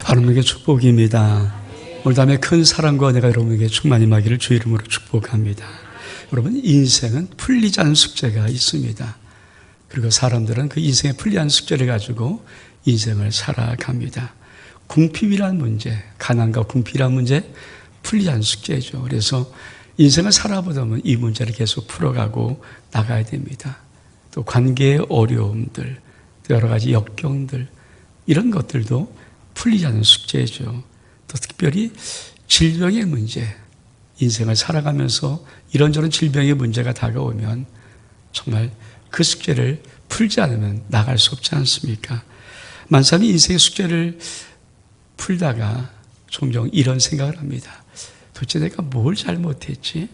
하나님께 축복입니다. 오늘 밤에 큰 사랑과 은혜가 여러분에게 충만히 임하기를 주의 이름으로 축복합니다. 여러분, 인생은 풀리지 않은 숙제가 있습니다. 그리고 사람들은 그 인생에 풀리지 않은 숙제를 가지고 인생을 살아갑니다. 궁핍이라는 문제, 가난과 궁핍이라는 문제, 풀리지 않은 숙제죠. 그래서 인생을 살아보다 보면 이 문제를 계속 풀어가고 나가야 됩니다. 또 관계의 어려움들, 또 여러 가지 역경들, 이런 것들도 풀리지 않는 숙제죠. 또 특별히 질병의 문제, 인생을 살아가면서 이런저런 질병의 문제가 다가오면 정말 그 숙제를 풀지 않으면 나갈 수 없지 않습니까? 많은 사람이 인생의 숙제를 풀다가 종종 이런 생각을 합니다. 도대체 내가 뭘 잘못했지?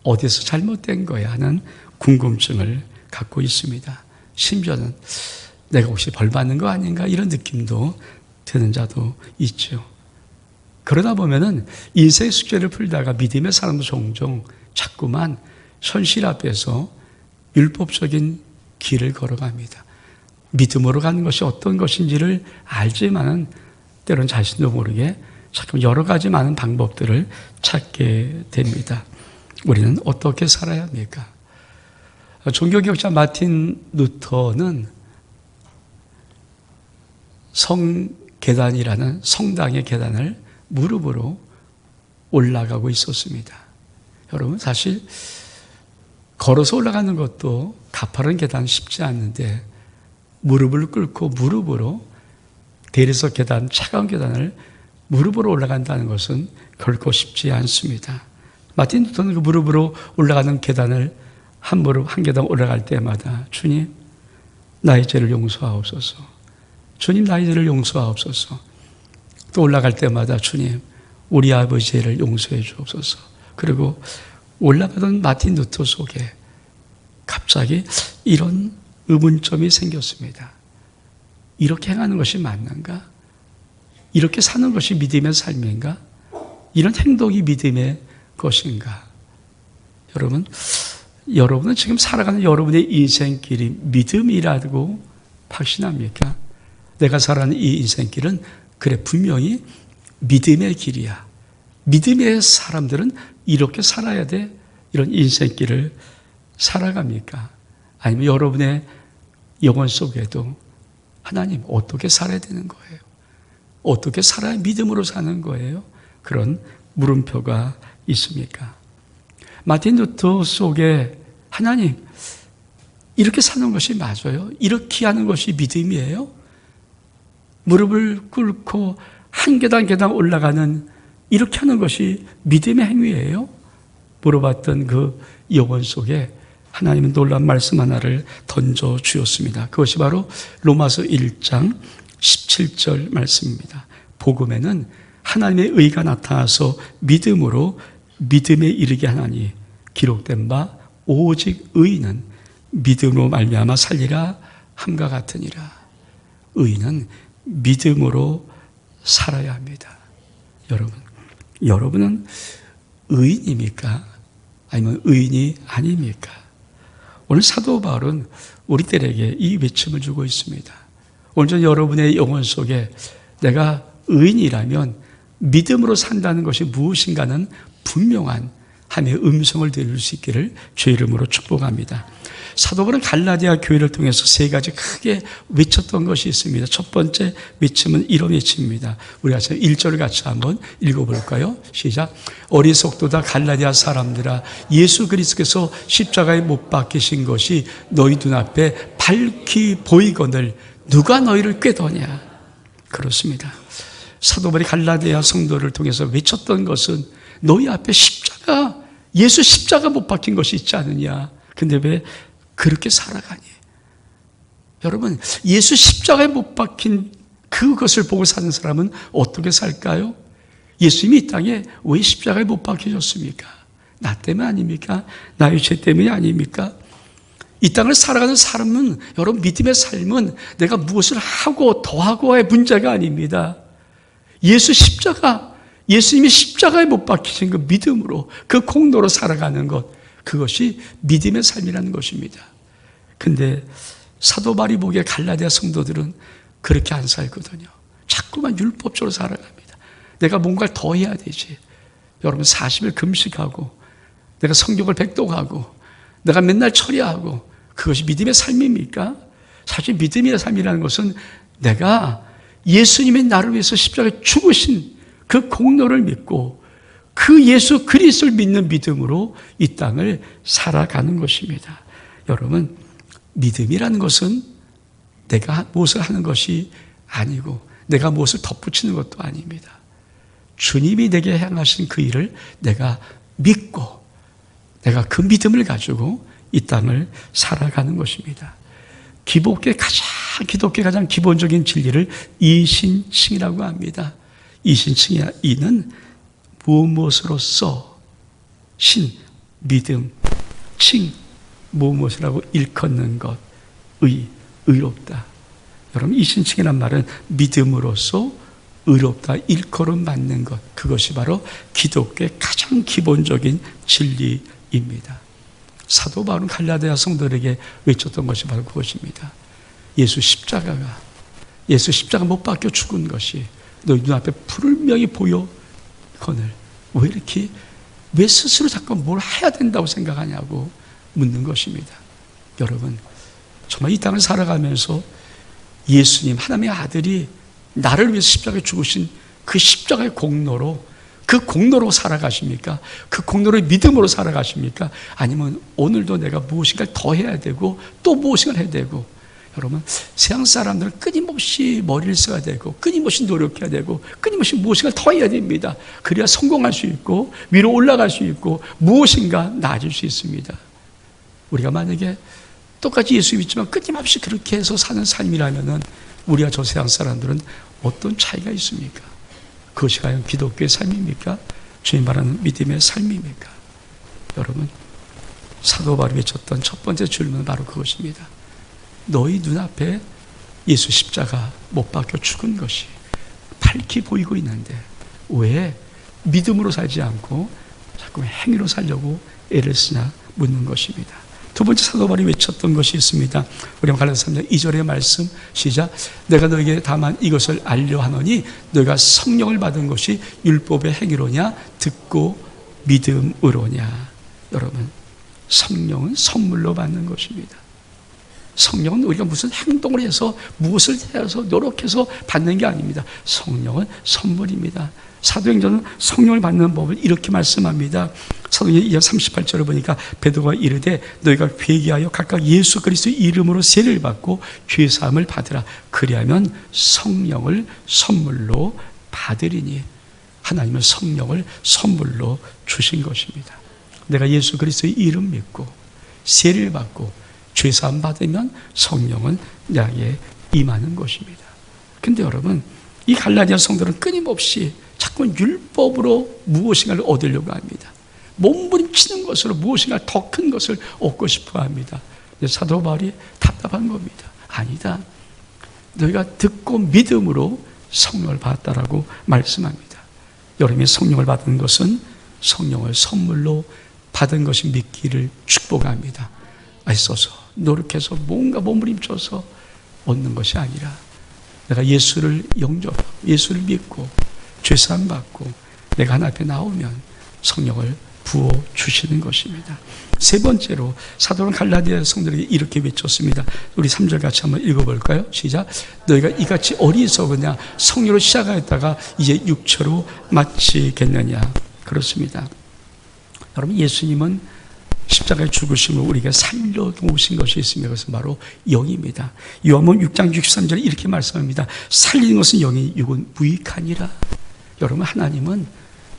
어디서 잘못된 거야? 하는 궁금증을 갖고 있습니다. 심지어는 내가 혹시 벌 받는 거 아닌가? 이런 느낌도 드는 자도 있죠. 그러다 보면은 인생의 숙제를 풀다가 믿음의 사람도 종종 자꾸만 현실 앞에서 율법적인 길을 걸어갑니다. 믿음으로 가는 것이 어떤 것인지를 알지만은 때로는 자신도 모르게 자꾸 여러 가지 많은 방법들을 찾게 됩니다. 우리는 어떻게 살아야 합니까? 종교개혁자 마틴 루터는 성계단이라는 성당의 계단을 무릎으로 올라가고 있었습니다. 여러분, 사실 걸어서 올라가는 것도 가파른 계단 쉽지 않는데 무릎을 꿇고 무릎으로 대리석 계단, 차가운 계단을 무릎으로 올라간다는 것은 결코 쉽지 않습니다. 마틴 루터는 그 무릎으로 올라가는 계단을 한 무릎, 한 계단 올라갈 때마다 주님, 나의 죄를 용서하옵소서. 주님, 나의 죄를 용서하옵소서. 또 올라갈 때마다 주님, 우리 아버지의 죄를 용서해 주옵소서. 그리고 올라가던 마틴 루터 속에 갑자기 이런 의문점이 생겼습니다. 이렇게 행하는 것이 맞는가? 이렇게 사는 것이 믿음의 삶인가? 이런 행동이 믿음의 것인가? 여러분은 지금 살아가는 여러분의 인생길이 믿음이라고 확신합니까? 내가 살아가는 이 인생길은 그래, 분명히 믿음의 길이야. 믿음의 사람들은 이렇게 살아야 돼. 이런 인생길을 살아갑니까? 아니면 여러분의 영혼 속에도 하나님, 어떻게 살아야 되는 거예요? 어떻게 살아야 믿음으로 사는 거예요? 그런 물음표가 있습니까? 마틴 루터 속에 하나님, 이렇게 사는 것이 맞아요? 이렇게 하는 것이 믿음이에요? 무릎을 꿇고 한 계단 계단 올라가는 이렇게 하는 것이 믿음의 행위예요? 물어봤던 그 영혼 속에 하나님은 놀라운 말씀 하나를 던져주었습니다. 그것이 바로 로마서 1장 17절 말씀입니다. 복음에는 하나님의 의가 나타나서 믿음으로 믿음에 이르게 하나니 기록된 바 오직 의인은 믿음으로 말미암아 살리라 함과 같으니라. 의인은 믿음으로 살아야 합니다. 여러분은 의인입니까? 아니면 의인이 아닙니까? 오늘 사도 바울은 우리들에게 이 외침을 주고 있습니다. 오늘 전 여러분의 영혼 속에 내가 의인이라면 믿음으로 산다는 것이 무엇인가는 분명한 하나님의 음성을 들을 수 있기를 주의 이름으로 축복합니다. 사도 바울은 갈라디아 교회를 통해서 세 가지 크게 외쳤던 것이 있습니다. 첫 번째 외침은 이런 외침입니다. 우리가 1절을 같이 한번 읽어볼까요? 시작. 어리석도다 갈라디아 사람들아, 예수 그리스도께서 십자가에 못 박히신 것이 너희 눈앞에 밝히 보이거늘 누가 너희를 꾀더냐. 그렇습니다. 사도 바울이 갈라디아 성도를 통해서 외쳤던 것은 너희 앞에 십자가, 예수 십자가 못 박힌 것이 있지 않느냐. 근데 왜 그렇게 살아가니? 여러분, 예수 십자가에 못 박힌 그것을 보고 사는 사람은 어떻게 살까요? 예수님이 이 땅에 왜 십자가에 못 박히셨습니까? 나 때문에 아닙니까? 나의 죄 때문이 아닙니까? 이 땅을 살아가는 사람은, 여러분, 믿음의 삶은 내가 무엇을 하고 더하고의 문제가 아닙니다. 예수님이 십자가에 못 박히신 그 믿음으로, 그 공로로 살아가는 것, 그것이 믿음의 삶이라는 것입니다. 근데 사도 바울이 보기에 갈라디아 성도들은 그렇게 안 살거든요. 자꾸 자꾸만 율법적으로 살아갑니다. 내가 뭔가를 더 해야 되지. 여러분 40일 금식하고 내가 성경을 백독하고 내가 맨날 처리하고 그것이 믿음의 삶입니까? 사실 믿음의 삶이라는 것은 내가 예수님의 나를 위해서 십자가에 죽으신 그 공로를 믿고 그 예수 그리스도를 믿는 믿음으로 이 땅을 살아가는 것입니다. 여러분, 믿음이라는 것은 내가 무엇을 하는 것이 아니고 내가 무엇을 덧붙이는 것도 아닙니다. 주님이 내게 향하신 그 일을 내가 믿고 내가 그 믿음을 가지고 이 땅을 살아가는 것입니다. 기독교의 가장 기본적인 진리를 이신칭이라고 합니다. 이신칭이야. 이는 무엇으로서, 신, 믿음, 칭, 무엇이라고 일컫는 것, 의롭다. 여러분, 이신칭이란 말은 믿음으로써 의롭다, 일컬음 받는 것, 그것이 바로 기독교의 가장 기본적인 진리입니다. 사도 바울은 갈라디아 성도들에게 외쳤던 것이 바로 그것입니다. 예수 십자가 못 박혀 죽은 것이 너희 눈앞에 분명히 보여거늘 왜 스스로 자꾸 뭘 해야 된다고 생각하냐고 묻는 것입니다. 여러분, 정말 이 땅을 살아가면서 예수님, 하나님의 아들이 나를 위해서 십자가에 죽으신 그 십자가의 공로로, 그 공로로 살아가십니까? 그 공로를 믿음으로 살아가십니까? 아니면 오늘도 내가 무엇인가를 더 해야 되고 또 무엇인가를 해야 되고, 여러분, 세상 사람들은 끊임없이 머리를 써야 되고 끊임없이 노력해야 되고 끊임없이 무엇인가를 더 해야 됩니다. 그래야 성공할 수 있고 위로 올라갈 수 있고 무엇인가 나아질 수 있습니다. 우리가 만약에 똑같이 예수 믿지만 끊임없이 그렇게 해서 사는 삶이라면은 우리와 저 세상 사람들은 어떤 차이가 있습니까? 그것이 과연 기독교의 삶입니까? 주님 말하는 믿음의 삶입니까? 여러분, 사도 바울이 외쳤던 첫 번째 질문은 바로 그것입니다. 너희 눈앞에 예수 십자가 못 박혀 죽은 것이 밝히 보이고 있는데 왜 믿음으로 살지 않고 자꾸 행위로 살려고 애를 쓰냐 묻는 것입니다. 두 번째 사도 바울이 외쳤던 것이 있습니다. 우리 갈라디아서 3장 2절의 말씀, 시작. 내가 너에게 다만 이것을 알려 하노니 너희가 성령을 받은 것이 율법의 행위로냐 듣고 믿음으로냐. 여러분, 성령은 선물로 받는 것입니다. 성령은 우리가 무슨 행동을 해서 무엇을 해서 노력해서 받는 게 아닙니다. 성령은 선물입니다. 사도행전은 성령을 받는 법을 이렇게 말씀합니다. 사도행전 2장 38절을 보니까 베드로가 이르되 너희가 회개하여 각각 예수 그리스도의 이름으로 세례를 받고 죄 사함을 받으라. 그리하면 성령을 선물로 받으리니. 하나님은 성령을 선물로 주신 것입니다. 내가 예수 그리스도의 이름 믿고 세례를 받고 죄 사함 받으면 성령은 나에게 임하는 것입니다. 근데 여러분, 이 갈라디아 성도는 끊임없이 자꾸 율법으로 무엇인가를 얻으려고 합니다. 몸부림치는 것으로 무엇인가 더 큰 것을 얻고 싶어 합니다. 사도 바울이 답답한 겁니다. 아니다. 너희가 듣고 믿음으로 성령을 받았다라고 말씀합니다. 여러분이 성령을 받은 것은 성령을 선물로 받은 것이 믿기를 축복합니다. 애써서 노력해서 뭔가 몸부림쳐서 얻는 것이 아니라 내가 예수를 영접하고 예수를 믿고 죄사함 받고 내가 하나님 앞에 나오면 성령을 부어주시는 것입니다. 세 번째로 사도는 갈라디아 성도들에게 이렇게 외쳤습니다. 우리 3절 같이 한번 읽어볼까요? 시작. 너희가 이같이 어리석으냐 성령으로 시작하였다가 이제 육체로 마치겠느냐. 그렇습니다. 여러분, 예수님은 십자가에 죽으심을 우리가 살려놓으신 것이 있습니다. 그것은 바로 영입니다. 요한복음 6장 63절에 이렇게 말씀합니다. 살리는 것은 영이 육은 무익하니라. 여러분, 하나님은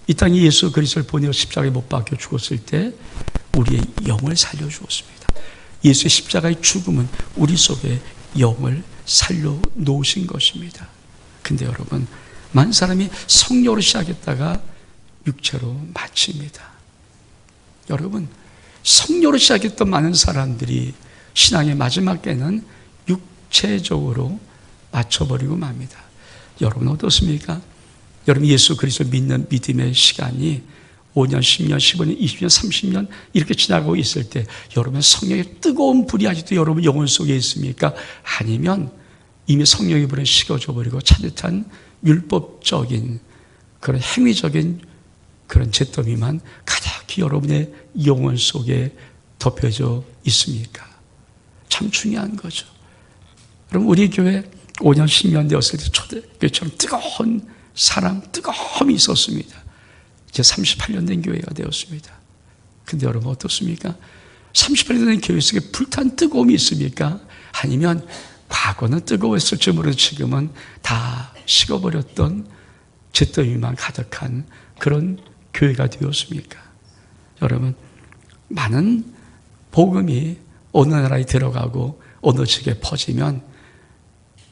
이 땅에 예수 그리스도를 보내어 십자가에 못 박혀 죽었을 때 우리의 영을 살려주었습니다. 예수의 십자가의 죽음은 우리 속에 영을 살려놓으신 것입니다. 근데 여러분, 많은 사람이 성령으로 시작했다가 육체로 마칩니다. 여러분, 성령으로 시작했던 많은 사람들이 신앙의 마지막 때는 육체적으로 맞춰버리고 맙니다. 여러분 어떻습니까? 여러분 예수 그리스도 믿는 믿음의 시간이 5년, 10년, 15년, 20년, 30년 이렇게 지나고 있을 때 여러분 성령의 뜨거운 불이 아직도 여러분 영혼 속에 있습니까? 아니면 이미 성령의 불은 식어져 버리고 차듯한 율법적인 그런 행위적인 그런 잿더미만 가득히 여러분의 영혼 속에 덮여져 있습니까? 참 중요한 거죠. 그럼 우리 교회 5년, 10년 되었을 때 초대교회처럼 뜨거운 사랑, 뜨거움이 있었습니다. 이제 38년 된 교회가 되었습니다. 근데 여러분 어떻습니까? 38년 된 교회 속에 불탄 뜨거움이 있습니까? 아니면 과거는 뜨거웠을지 모르는 지금은 다 식어버렸던 잿더미만 가득한 그런 교회가 되었습니까? 여러분, 많은 복음이 어느 나라에 들어가고 어느 지역에 퍼지면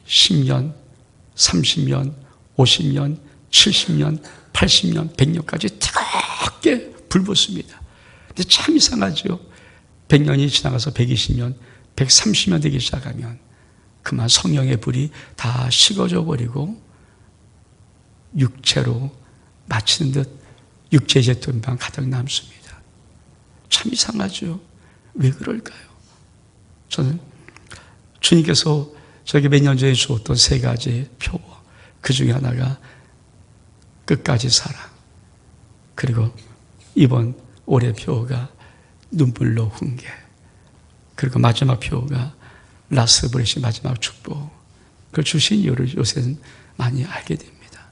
10년, 30년, 50년, 70년, 80년, 100년까지 뜨겁게 불붙습니다. 근데 참 이상하죠. 100년이 지나가서 120년, 130년 되기 시작하면 그만 성령의 불이 다 식어져 버리고 육체로 마치는 듯 육체의 잿더미만 가득 남습니다. 참 이상하죠. 왜 그럴까요? 저는 주님께서 저에게 몇 년 전에 주었던 세 가지 표, 그 중에 하나가 끝까지 사랑, 그리고 이번 올해 표가 눈물로 훈계, 그리고 마지막 표가 라스트 브레시 마지막 축복. 그걸 주신 이유를 요새는 많이 알게 됩니다.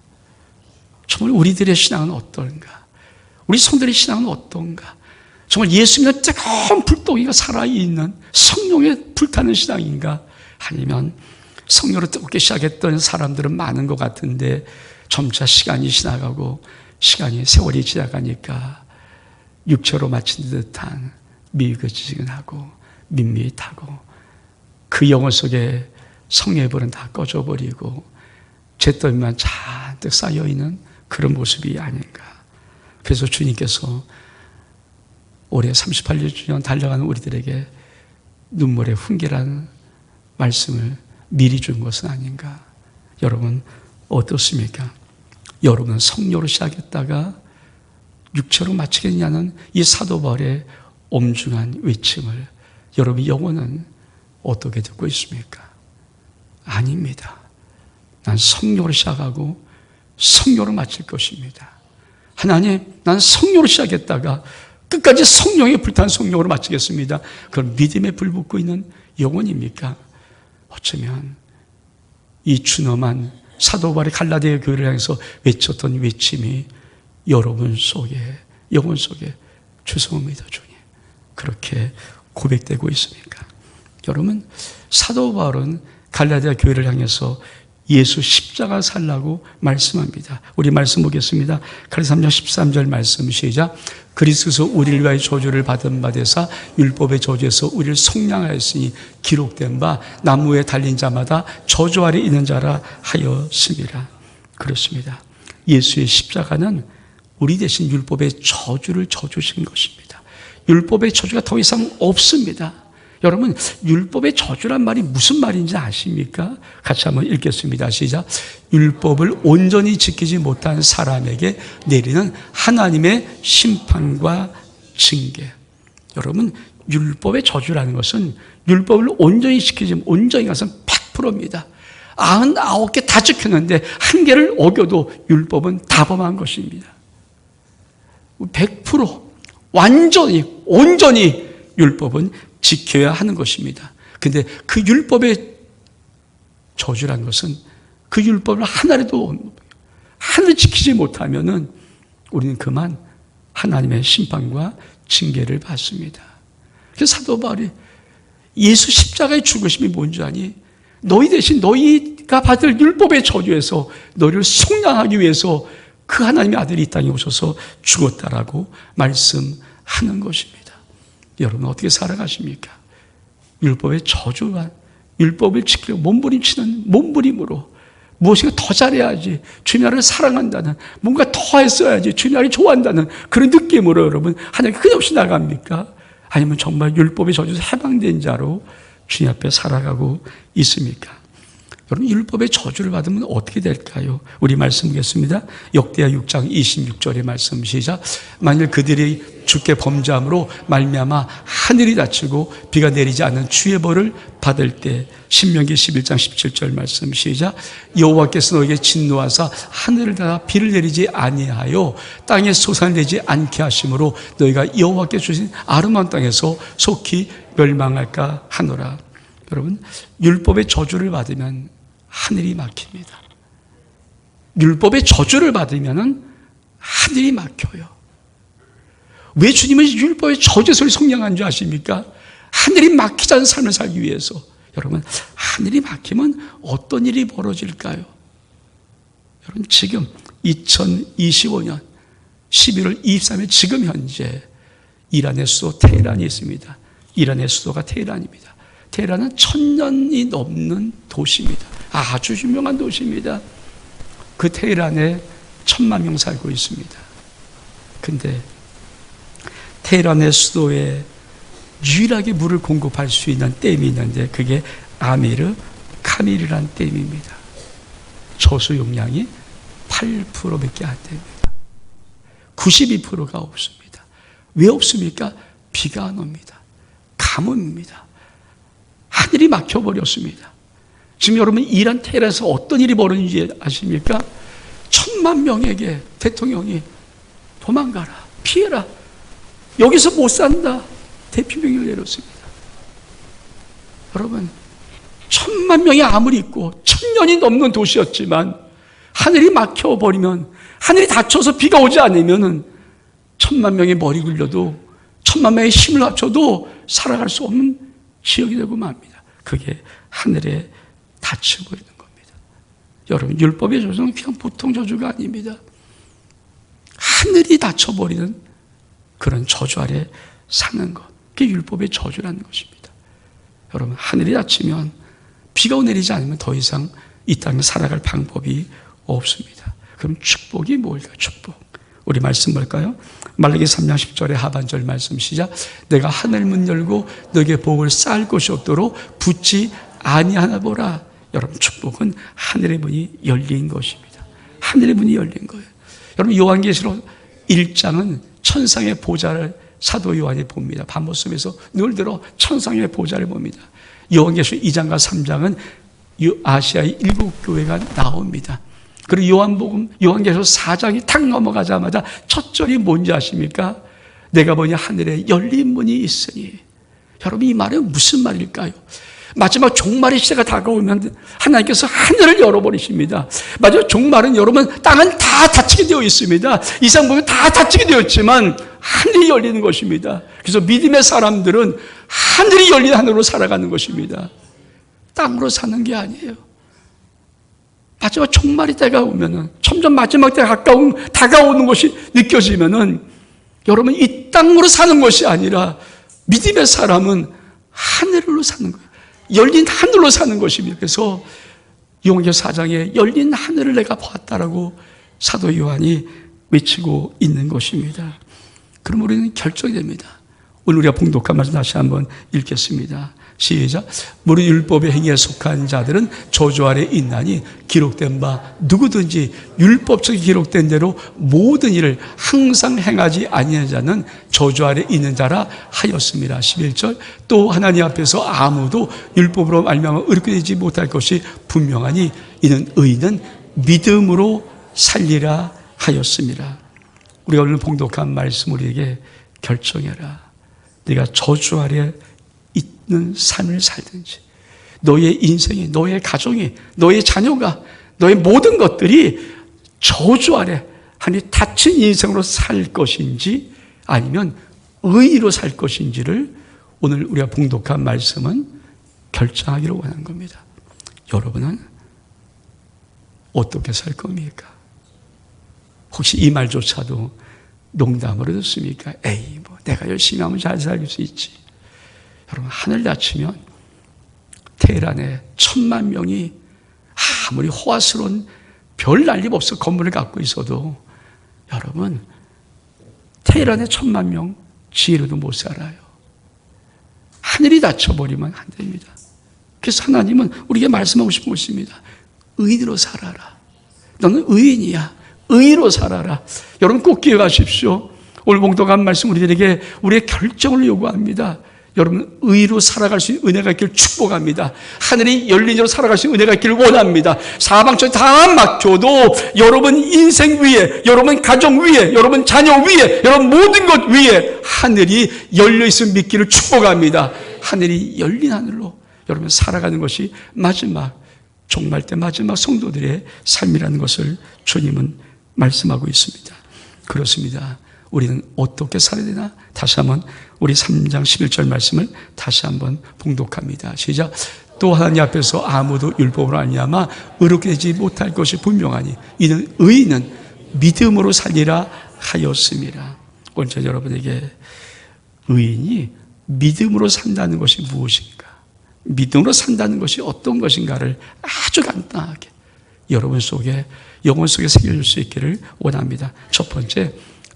정말 우리들의 신앙은 어떤가? 우리 성들의 신앙은 어떤가? 정말 예수 믿는 뜨거운 불덩이가 살아있는 성령에 불타는 신앙인가? 아니면 성령으로 뜨겁게 시작했던 사람들은 많은 것 같은데 점차 시간이 지나가고 시간이 세월이 지나가니까 육체로 마친 듯한 미지근하고 밋밋하고 그 영혼 속에 성령의 불은 다 꺼져버리고 잿더미만 잔뜩 쌓여있는 그런 모습이 아닌가. 그래서 주님께서 올해 38주년 달려가는 우리들에게 눈물의 훈계라는 말씀을 미리 준 것은 아닌가. 여러분 어떻습니까? 여러분은 성령으로 시작했다가 육체로 마치겠냐는 이 사도 바울의 엄중한 외침을 여러분 영혼은 어떻게 듣고 있습니까? 아닙니다. 난 성령으로 시작하고 성령으로 마칠 것입니다. 하나님, 난 성령으로 시작했다가 끝까지 성령의 불탄 성령으로 마치겠습니다. 그건 믿음에 불붙고 있는 영혼입니까? 어쩌면 이 준엄한 사도 바울이 갈라디아 교회를 향해서 외쳤던 외침이 여러분 속에, 영혼 속에 죄송합니다 주님, 그렇게 고백되고 있습니까? 여러분, 사도 바울은 갈라디아 교회를 향해서 예수 십자가 살라고 말씀합니다. 우리 말씀 보겠습니다. 갈라디아 3장 13절 말씀 시작. 그리스도서 우리를 위하여 저주를 받은 바 되사 율법의 저주에서 우리를 속량하였으니 기록된 바 나무에 달린 자마다 저주 아래 있는 자라 하였습니다. 그렇습니다. 예수의 십자가는 우리 대신 율법의 저주를 져주신 것입니다. 율법의 저주가 더 이상 없습니다. 여러분, 율법의 저주란 말이 무슨 말인지 아십니까? 같이 한번 읽겠습니다. 시작. 율법을 온전히 지키지 못한 사람에게 내리는 하나님의 심판과 징계. 여러분, 율법의 저주라는 것은 율법을 온전히 지키지, 온전히 가서 100%입니다. 99개 다 지켰는데 한 개를 어겨도 율법은 다 범한 것입니다. 100% 완전히 온전히 율법은 지켜야 하는 것입니다. 근데 그 율법의 저주란 것은 그 율법을 하나라도 지키지 못하면은 우리는 그만 하나님의 심판과 징계를 받습니다. 그래서 사도 바울이 예수 십자가의 죽으심이 뭔지 아니? 너희 대신 너희가 받을 율법의 저주에서 너희를 속량하기 위해서 그 하나님의 아들이 이 땅에 오셔서 죽었다라고 말씀하는 것입니다. 여러분 어떻게 살아가십니까? 율법의 저주와 율법을 지키려고 몸부림치는 몸부림으로 무엇인가 더 잘해야지, 주님 나를 사랑한다는, 뭔가 더 했어야지, 주님 나를 좋아한다는 그런 느낌으로 여러분 하나님께 끝없이 나갑니까? 아니면 정말 율법의 저주에서 해방된 자로 주님 앞에 살아가고 있습니까? 여러분, 율법의 저주를 받으면 어떻게 될까요? 우리 말씀 보겠습니다. 역대하 6장 26절의 말씀 시작. 만일 그들이 주께 범죄함으로 말미암아 하늘이 닫히고 비가 내리지 않는 주의 벌을 받을 때, 신명기 11장 17절 말씀 시작. 여호와께서 너에게 진노하사 하늘을 닫아 비를 내리지 아니하여 땅에 소산을 내지 않게 하심으로 너희가 여호와께 주신 아름다운 땅에서 속히 멸망할까 하노라. 여러분, 율법의 저주를 받으면 하늘이 막힙니다. 율법의 저주를 받으면 하늘이 막혀요. 왜 주님은 율법의 저주를 속량한 줄 아십니까? 하늘이 막히지 않은 삶을 살기 위해서. 여러분, 하늘이 막히면 어떤 일이 벌어질까요? 여러분, 지금 2025년 11월 23일 지금 현재 이란의 수도 테헤란이 있습니다. 이란의 수도가 테헤란입니다. 테헤란은 1000년이 넘는 도시입니다. 아주 유명한 도시입니다. 그 테헤란에 1000만 명 살고 있습니다. 근데 테헤란의 수도에 유일하게 물을 공급할 수 있는 댐이 있는데 그게 아미르 카밀이라는 댐입니다. 저수 용량이 8%밖에 안 됩니다. 92%가 없습니다. 왜 없습니까? 비가 안 옵니다. 가뭄입니다. 하늘이 막혀버렸습니다. 지금 여러분, 이란 테헤란에서 어떤 일이 벌어진지 아십니까? 1000만 명에게 대통령이 도망가라, 피해라, 여기서 못 산다, 대피명령을 내렸습니다. 여러분, 1000만 명이 아무리 있고 1000년이 넘는 도시였지만 하늘이 막혀버리면, 하늘이 닫혀서 비가 오지 않으면 1000만 명의 머리 굴려도, 1000만 명의 힘을 합쳐도 살아갈 수 없는 지역이 되고 맙니다. 그게 하늘에 닫히고 있는 겁니다. 여러분, 율법의 저주는 그냥 보통 저주가 아닙니다. 하늘이 닫혀버리는 그런 저주 아래 사는 것, 그게 율법의 저주라는 것입니다. 여러분, 하늘이 닫히면, 비가 내리지 않으면 더 이상 이 땅에 살아갈 방법이 없습니다. 그럼 축복이 뭘까요? 축복. 우리 말씀 볼까요? 말라기 3장 10절의 하반절 말씀 시작. 내가 하늘 문 열고 너에게 복을 쌓을 곳이 없도록 붙지 아니하나 보라. 여러분, 축복은 하늘의 문이 열린 것입니다. 하늘의 문이 열린 거예요. 여러분, 요한계시록 1장은 천상의 보좌를 사도 요한이 봅니다. 밤모습에서 눈을 들어 천상의 보좌를 봅니다. 요한계시록 2장과 3장은 아시아의 7교회가 나옵니다. 그리고 요한계시록 4장이 탁 넘어가자마자 첫 절이 뭔지 아십니까? 내가 보니 하늘에 열린 문이 있으니. 여러분, 이 말은 무슨 말일까요? 마지막 종말의 시대가 다가오면 하나님께서 하늘을 열어버리십니다. 마지막 종말은 여러분, 땅은 다 닫히게 되어 있습니다. 이상 보면 다 닫히게 되어 있지만 하늘이 열리는 것입니다. 그래서 믿음의 사람들은 하늘이 열린 하늘로 살아가는 것입니다. 땅으로 사는 게 아니에요. 마지막 종말의 때가 오면은, 점점 마지막 때가 다가오는 것이 느껴지면은, 여러분, 이 땅으로 사는 것이 아니라 믿음의 사람은 하늘로 사는 거예요. 열린 하늘로 사는 것입니다. 그래서 요한계시록 4장에 열린 하늘을 내가 봤다라고 사도 요한이 외치고 있는 것입니다. 그럼 우리는 결정이 됩니다. 오늘 우리가 봉독한 말씀 다시 한번 읽겠습니다. 시작. 무릇 율법의 행위에 속한 자들은 저주 아래 있나니 기록된 바 누구든지 율법적이 기록된 대로 모든 일을 항상 행하지 아니하는 자는 저주 아래 있는 자라 하였습니다. 11절. 또 하나님 앞에서 아무도 율법으로 말미암아 의롭게 되지 못할 것이 분명하니 이는 의인은 믿음으로 살리라 하였습니다. 우리가 오늘 봉독한 말씀 우리에게 결정해라. 네가 저주 아래 있는 삶을 살든지, 너의 인생이, 너의 가정이, 너의 자녀가, 너의 모든 것들이 저주 아래 하나님 닫힌 인생으로 살 것인지 아니면 의의로 살 것인지를 오늘 우리가 봉독한 말씀은 결정하기를 원한 겁니다. 여러분은 어떻게 살 겁니까? 혹시 이 말조차도 농담으로 듣습니까? 에이, 뭐 내가 열심히 하면 잘 살 수 있지. 여러분, 하늘 닫히면 테헤란에 1000만 명이 아무리 호화스러운 별 난리 없어 건물을 갖고 있어도 여러분, 테헤란에 1000만 명 지혜로도 못 살아요. 하늘이 닫혀버리면 안 됩니다. 그래서 하나님은 우리에게 말씀하고 싶은 것입니다. 의인으로 살아라. 너는 의인이야. 의로 살아라. 여러분 꼭 기억하십시오. 오늘 봉독한 말씀 우리들에게 우리의 결정을 요구합니다. 여러분 의로 살아갈 수 있는 은혜가 있기를 축복합니다. 하늘이 열린 대로 살아갈 수 있는 은혜가 있기를 원합니다. 사방천이 다 막혀도 여러분 인생 위에, 여러분 가정 위에, 여러분 자녀 위에, 여러분 모든 것 위에 하늘이 열려 있음을 믿기를 축복합니다. 하늘이 열린 하늘로 여러분 살아가는 것이 마지막 종말 때 마지막 성도들의 삶이라는 것을 주님은 말씀하고 있습니다. 그렇습니다. 우리는 어떻게 살아야 되나? 다시 한번 우리 3장 11절 말씀을 다시 한번 봉독합니다. 시작. 또 하나님 앞에서 아무도 율법으로 말미암아 의롭게 되지 못할 것이 분명하니 이는 의인은 믿음으로 살리라 하였음이라. 오늘 저 여러분에게 의인이 믿음으로 산다는 것이 무엇인가? 믿음으로 산다는 것이 어떤 것인가를 아주 간단하게 여러분 속에 영혼 속에 새겨줄 수 있기를 원합니다. 첫 번째,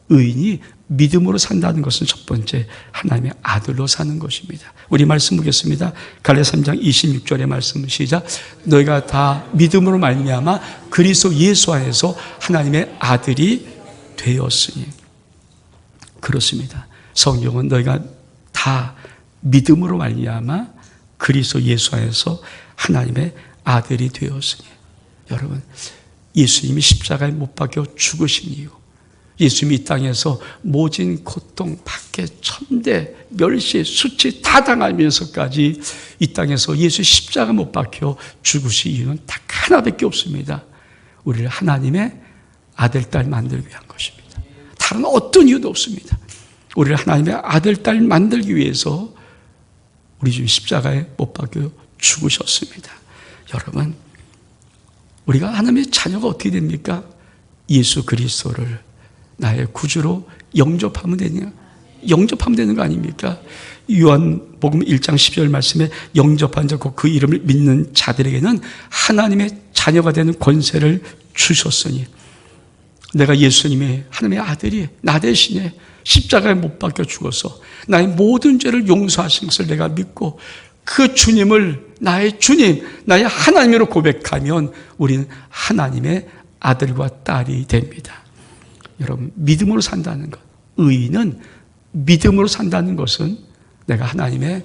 의인이 믿음으로 산다는 것은 첫 번째 하나님의 아들로 사는 것입니다. 우리 말씀 보겠습니다. 갈라디아 3장 26절의 말씀 시작. 너희가 다 믿음으로 말미암아 그리스도 예수 안에서 하나님의 아들이 되었으니. 그렇습니다. 성경은 너희가 다 믿음으로 말미암아 그리스도 예수 안에서 하나님의 아들이 되었으니. 여러분, 예수님이 십자가에 못 박혀 죽으신 이유, 예수님이 이 땅에서 모진 고통, 박해, 천대, 멸시, 수치 다 당하면서까지 이 땅에서 예수 십자가 못 박혀 죽으신 이유는 딱 하나밖에 없습니다. 우리를 하나님의 아들, 딸 만들기 위한 것입니다. 다른 어떤 이유도 없습니다. 우리를 하나님의 아들, 딸 만들기 위해서 우리 주 십자가에 못 박혀 죽으셨습니다. 여러분, 우리가 하나님의 자녀가 어떻게 됩니까? 예수 그리스도를 나의 구주로 영접하면 되냐? 영접하면 되는 거 아닙니까? 요한복음 1장 10절 말씀에 영접한 자 곧 그 이름을 믿는 자들에게는 하나님의 자녀가 되는 권세를 주셨으니, 내가 예수님의 하나님의 아들이 나 대신에 십자가에 못 박혀 죽어서 나의 모든 죄를 용서하신 것을 내가 믿고 그 주님을 나의 주님, 나의 하나님으로 고백하면 우리는 하나님의 아들과 딸이 됩니다. 여러분, 믿음으로 산다는 것, 의인은 믿음으로 산다는 것은 내가 하나님의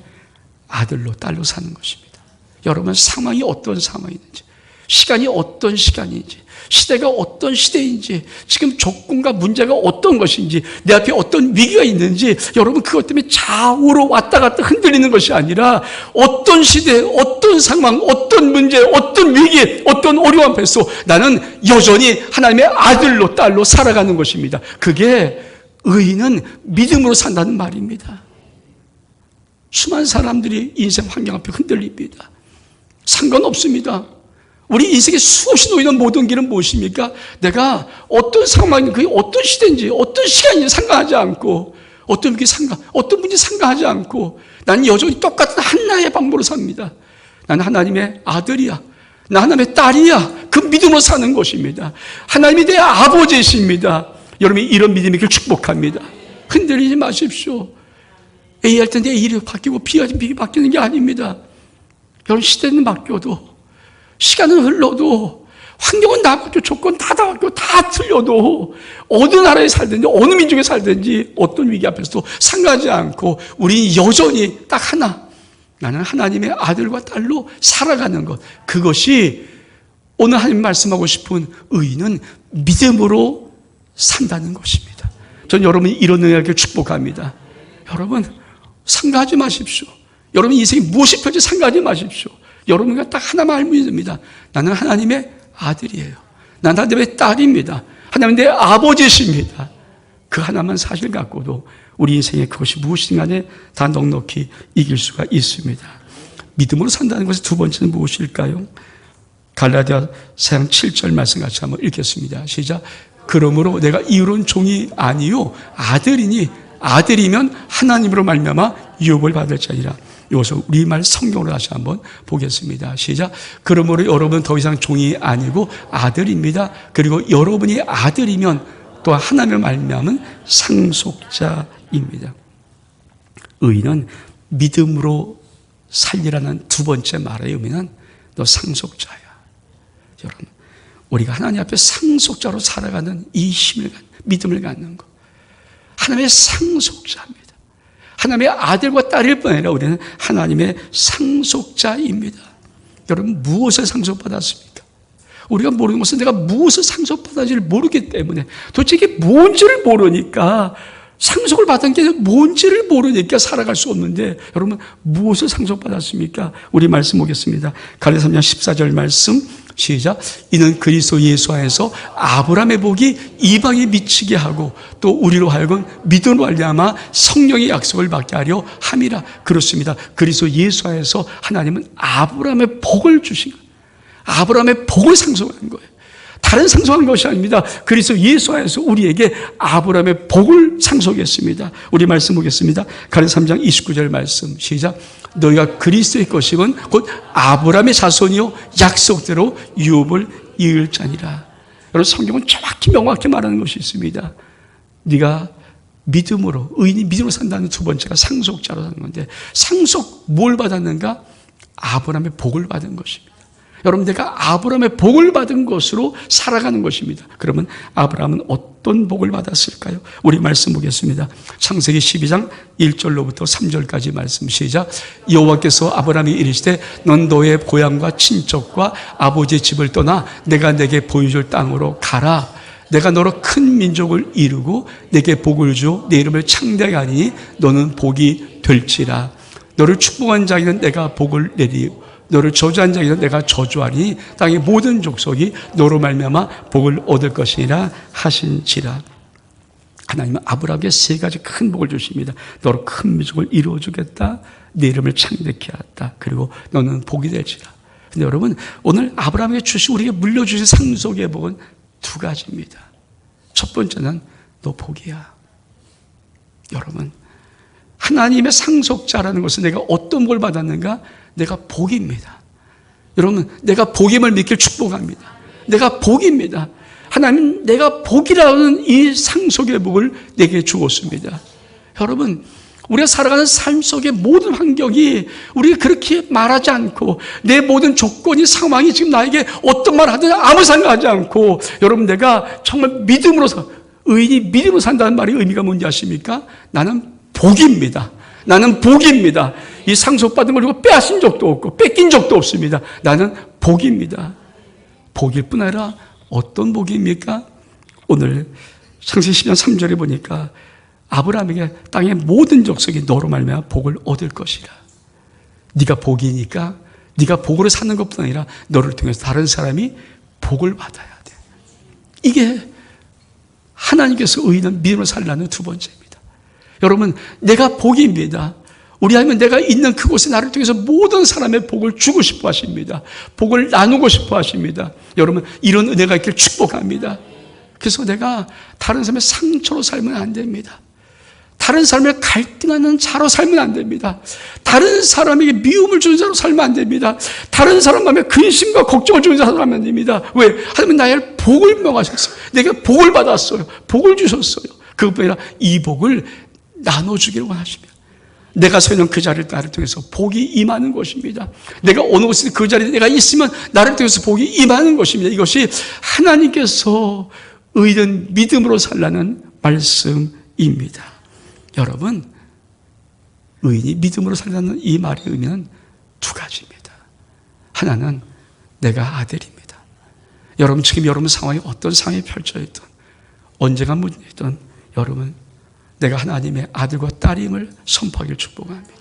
아들로 딸로 사는 것입니다. 여러분, 상황이 어떤 상황이든지, 시간이 어떤 시간인지, 시대가 어떤 시대인지, 지금 조건과 문제가 어떤 것인지, 내 앞에 어떤 위기가 있는지, 여러분 그것 때문에 좌우로 왔다 갔다 흔들리는 것이 아니라 어떤 시대, 어떤 상황, 어떤 문제, 어떤 위기, 어떤 어려움 앞에서 나는 여전히 하나님의 아들로 딸로 살아가는 것입니다. 그게 의인은 믿음으로 산다는 말입니다. 수많은 사람들이 인생 환경 앞에 흔들립니다. 상관없습니다. 우리 인생에 수없이 놓이는 모든 길은 무엇입니까? 내가 어떤 상황이, 그게 어떤 시대인지, 어떤 시간인지 상관하지 않고, 어떤 문제 상관하지 않고, 나는 여전히 똑같은 하나의 방법으로 삽니다. 나는 하나님의 아들이야. 나 하나님의 딸이야. 그 믿음으로 사는 것입니다. 하나님이 내 아버지이십니다. 여러분이 이런 믿음이 길 축복합니다. 흔들리지 마십시오. A 할 때 내 일이 바뀌고 B 할 때 B 바뀌는 게 아닙니다. 여러분, 시대는 바뀌어도, 시간은 흘러도, 환경은 다 바뀌고, 조건 다 바뀌고, 다 틀려도, 어느 나라에 살든지, 어느 민족에 살든지, 어떤 위기 앞에서도 상하지 않고, 우리는 여전히 딱 하나, 나는 하나님의 아들과 딸로 살아가는 것. 그것이 오늘 하나님 말씀하고 싶은 의인은 믿음으로 산다는 것입니다. 저는 여러분이 이런 은혜를 축복합니다. 여러분, 상가하지 마십시오. 여러분 인생이 무엇이 필요한지 상가하지 마십시오. 여러분과 딱 하나만 알면 됩니다. 나는 하나님의 아들이에요. 나는 하나님의 딸입니다. 하나님 내 아버지십니다. 그 하나만 사실 갖고도 우리 인생에 그것이 무엇이든 간에 다 넉넉히 이길 수가 있습니다. 믿음으로 산다는 것의 두 번째는 무엇일까요? 갈라디아 4장 7절 말씀 같이 한번 읽겠습니다. 시작. 그러므로 내가 이유로운 종이 아니요 아들이니 아들이면 하나님으로 말미암아 유업을 받을 자니라. 여기서 우리말 성경으로 다시 한번 보겠습니다. 시작. 그러므로 여러분 더 이상 종이 아니고 아들입니다. 그리고 여러분이 아들이면 또 하나님을 말미암은 상속자입니다. 의인은 믿음으로 살리라는 두 번째 말의 의미는 너 상속자야. 여러분, 우리가 하나님 앞에 상속자로 살아가는 이 힘을, 믿음을 갖는 것. 하나님의 상속자입니다. 하나님의 아들과 딸일 뿐 아니라 우리는 하나님의 상속자입니다. 여러분, 무엇을 상속받았습니까? 우리가 모르는 것은 내가 무엇을 상속받았는지를 모르기 때문에, 도대체 이게 뭔지를 모르니까, 상속을 받은 게 뭔지를 모르니까 살아갈 수 없는데, 여러분, 무엇을 상속받았습니까? 우리 말씀 보겠습니다. 갈라디아서 3장 14절 말씀, 시작. 이는 그리스도 예수 안에서 아브라함의 복이 이방에 미치게 하고 또 우리로 하여금 믿음으로 말미암아 성령의 약속을 받게 하려 함이라. 그렇습니다. 그리스도 예수 안에서 하나님은 아브라함의 복을 주신 거예요. 아브라함의 복을 상속한 거예요. 다른 상속한 것이 아닙니다. 그리스도 예수 안에서 우리에게 아브라함의 복을 상속했습니다. 우리 말씀 보겠습니다. 갈라디아서 3장 29절 말씀, 시작. 너희가 그리스도의 것이건 곧 아브라함의 자손이요 약속대로 유업을 이을 자니라. 여러분, 성경은 정확히 명확히 말하는 것이 있습니다. 네가 믿음으로, 의인이 믿음으로 산다는 두 번째가 상속자로 사는 건데, 상속 뭘 받았는가? 아브라함의 복을 받은 것입니다. 여러분, 내가 아브라함의 복을 받은 것으로 살아가는 것입니다. 그러면 아브라함은 어떤 복을 받았을까요? 우리 말씀 보겠습니다. 창세기 12장 1절로부터 3절까지 말씀, 시작. 여호와께서 아브라함이 이르시되 넌 너의 고향과 친척과 아버지의 집을 떠나 내가 내게 보여줄 땅으로 가라. 내가 너로 큰 민족을 이루고 내게 복을 주어 내 이름을 창대하게 하니 너는 복이 될지라. 너를 축복한 자에게는 내가 복을 내리고 너를 저주한 자에게는 내가 저주하니 땅의 모든 족속이 너로 말미암아 복을 얻을 것이라 하신지라. 하나님은 아브라함에게 세 가지 큰 복을 주십니다. 너로 큰 민족을 이루어주겠다. 네 이름을 창대케 하였다. 그리고 너는 복이 될지라. 근데 여러분, 오늘 아브라함에게 주신, 우리에게 물려주신 상속의 복은 두 가지입니다. 첫 번째는 너 복이야. 여러분, 하나님의 상속자라는 것은 내가 어떤 복을 받았는가? 내가 복입니다. 여러분, 내가 복임을 믿길 축복합니다. 내가 복입니다. 하나님, 내가 복이라는 이 상속의 복을 내게 주었습니다. 여러분, 우리가 살아가는 삶 속의 모든 환경이 우리가 그렇게 말하지 않고 내 모든 조건이, 상황이 지금 나에게 어떤 말 하든 아무 상관하지 않고, 여러분, 내가 정말 믿음으로 의인이 믿음으로 산다는 말의 의미가 뭔지 아십니까? 나는 복입니다. 나는 복입니다. 이 상속받은 걸 누가 빼앗은 적도 없고 뺏긴 적도 없습니다. 나는 복입니다. 복일 뿐 아니라 어떤 복입니까? 오늘 창세기 10장 3절에 보니까 아브라함에게 땅의 모든 족속이 너로 말미암아 복을 얻을 것이라. 네가 복이니까 네가 복으로 사는 것뿐 아니라 너를 통해서 다른 사람이 복을 받아야 돼. 이게 하나님께서 의인은 믿음으로 살라는 두 번째입니다. 여러분, 내가 복입니다. 우리 하나님은 내가 있는 그곳에 나를 통해서 모든 사람의 복을 주고 싶어 하십니다. 복을 나누고 싶어 하십니다. 여러분, 이런 은혜가 있길 축복합니다. 그래서 내가 다른 사람의 상처로 살면 안 됩니다. 다른 사람을 갈등하는 자로 살면 안 됩니다. 다른 사람에게 미움을 주는 자로 살면 안 됩니다. 다른 사람 마음에 근심과 걱정을 주는 자로 살면 안 됩니다. 왜? 하나님은 나의 복을 명하셨어요. 내가 복을 받았어요. 복을 주셨어요. 그것뿐 아니라 이 복을 나눠주기를 원하십니다. 내가 서 있는 그 자리를 나를 통해서 복이 임하는 것입니다. 내가 어느 곳에 그 자리에 내가 있으면 나를 통해서 복이 임하는 것입니다. 이것이 하나님께서 의인 믿음으로 살라는 말씀입니다. 여러분, 의인이 믿음으로 살라는 이 말의 의미는 두 가지입니다. 하나는 내가 아들입니다. 여러분, 지금 여러분 상황이 어떤 상황이 펼쳐있든 언제가 문제든 여러분, 내가 하나님의 아들과 딸임을 선포하기를 축복합니다.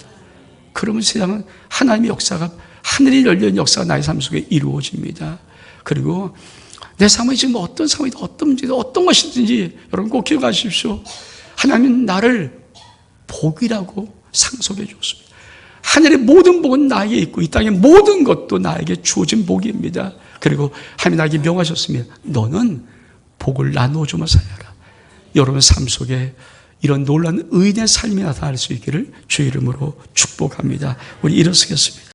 그러면 세상은 하나님의 역사가, 하늘이 열린 역사가 나의 삶 속에 이루어집니다. 그리고 내 삶이 지금 어떤 상황이든 어떤 문제든 어떤 것이든지 여러분 꼭 기억하십시오. 하나님은 나를 복이라고 상속해 줬습니다. 하늘의 모든 복은 나에게 있고 이 땅의 모든 것도 나에게 주어진 복입니다. 그리고 하나님이 나에게 명하셨습니다. 너는 복을 나누어주며 살아라. 여러분 삶 속에 이런 놀라운 의인의 삶이 나타날 수 있기를 주의 이름으로 축복합니다. 우리 일어서겠습니다.